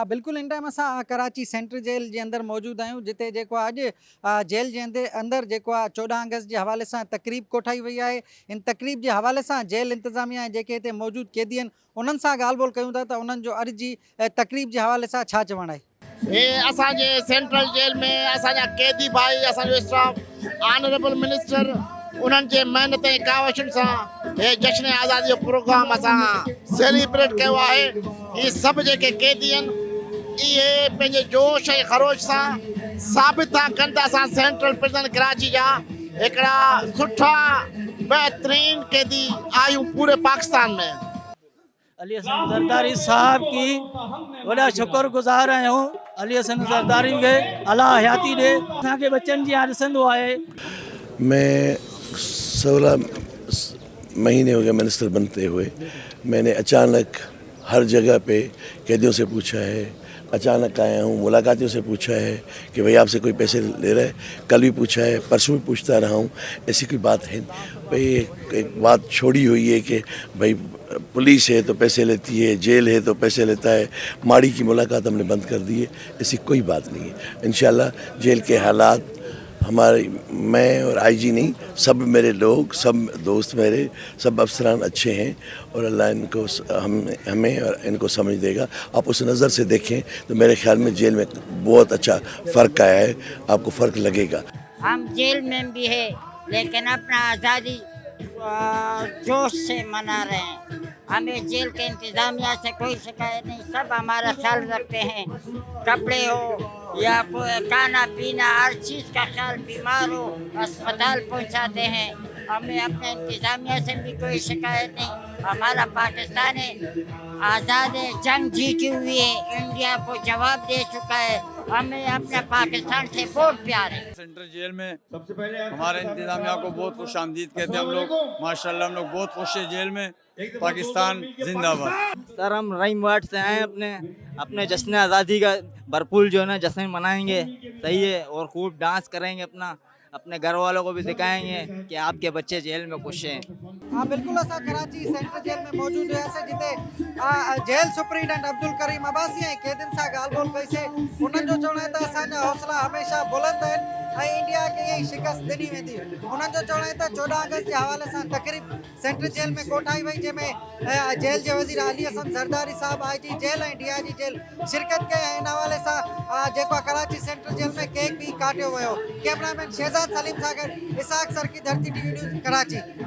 बिल्कुलु in time असां Karachi central jail जे अंदरि मौजूदु आहियूं, जिते जेको आहे जेल जे अंदरि जेको आहे 14 अगस्त जे हवाले सां तक़रीब कोठाई वई आहे। इन तक़रीब जे हवाले सां जेल इंतिज़ामिया ऐं जेके हिते मौजूदु कैदी आहिनि उन्हनि सां ॻाल्हि ॿोल कयूं था त उन्हनि जो अॼु जी तक़रीब जे हवाले सां छा चवणु आहे। हे असांजे सेंट्रल जेल में असांजा कैदी भाई, असांजो स्टाफ, ऑनरेबल मिनिस्टर उन्हनि जे महिनत ऐं कावशुनि सां हे जश्न आज़ादी जो प्रोग्राम असां सेलिब्रेट कयो आहे। इहे सभु जेके कैदी आहिनि इहे पंहिंजे जोश ऐं ख़रोश सां साबित था कनि त असां सेंट्रल प्रिजन कराची जा हिकिड़ा सुठा बहितरीन कैदी आहियूं पूरे पाकिस्तान में। अली हसन ज़रदारी साहब की वॾा शुक्रगुज़ार आहियूं। अली हसन ज़रदारी खे अला हयाती ॾे, असांखे बच्चनि जी यादि ॾिसंदो आहे। मैं 16 महीने हो गए मिनिस्टर बनते हुए। मैंने अचानक हर जगह पे कैदियों से पूछा है, अचानक आया हूँ, मुलाकातियों से पूछा है कि भाई आपसे कोई पैसे ले रहा है, कल भी पूछा है, परसों भी पूछता रहा हूँ। ऐसी कोई बात है भाई, एक बात छोड़ी हुई है कि भाई पुलिस है तो पैसे लेती है, जेल है तो पैसे लेता है, माड़ी की मुलाकात हमने बंद कर दी है। ऐसी कोई बात नहीं है। इंशाल्लाह जेल के हालात हमारे, मैं और आईजी नहीं, सब मेरे लोग, सब दोस्त मेरे, सब अफसरान अच्छे हैं और अल्लाह इनको हमें और इनको समझ देगा। आप उस नज़र से देखें तो मेरे ख्याल में जेल में बहुत अच्छा फ़र्क आया है, आपको फ़र्क लगेगा। हम जेल में भी है लेकिन अपना आज़ादी जोश से मना रहे हैं। हमें जेल के इंतज़ामिया से कोई शिकायत नहीं, सब हमारा ख्याल रखते हैं। कपड़े हो या कोई खाना पीना, हर चीज़ का ख्याल, बीमार हो अस्पताल पहुंचाते हैं। हमें अपने इंतज़ामिया से भी कोई शिकायत नहीं। हमारा पाकिस्तान है आज़ाद है, जंग जीती हुई है, इंडिया को जवाब दे चुका है। हमें अपने पाकिस्तान से बहुत प्यार है। सेंट्रल जेल में हमारे इंतजामिया को बहुत खुश आमदीद कहते हैं हम लोग। माशाल्लाह हम लोग बहुत खुश है जेल में। पाकिस्तान जिंदाबाद। सर हम रहीम वार्ड से आए, अपने जश्न आज़ादी का भरपूर जो है ना जश्न मनाएंगे, सही है, और खूब डांस करेंगे, अपने घर वालों को भी दिखाएंगे कि आपके बच्चे जेल में खुश हैं। हाँ बिल्कुल, असां कराची सेंट्रल जेल में मौजूद हुआसीं, जिते जेल सुप्रीडेंट अब्दुल करीम अब्बासी ऐं कैदियुनि सां ॻाल्हि ॿोल कईसीं। उन्हनि जो चवणु आहे त असांजा हौसला हमेशह बुलंद आहिनि ऐं इंडिया खे ईअं ई शिकस्त ॾिनी वेंदी। उन्हनि जो चवणु आहे त 14 अगस्त जे हवाले सां तक़रीब सेंट्रल जेल में कोठाई वई, जंहिंमें जेल जे वज़ीर अली हसन ज़रदारी साहब IG जेल ऐं DIG जेल शिरकत कई ऐं इन हवाले सां जेको आहे कराची सेंट्रल जेल में केक बि काटियो वियो। कैमरामैन शहज़ाद सलीम सां गॾु इसाक सर की धरती TV न्यूज़ कराची।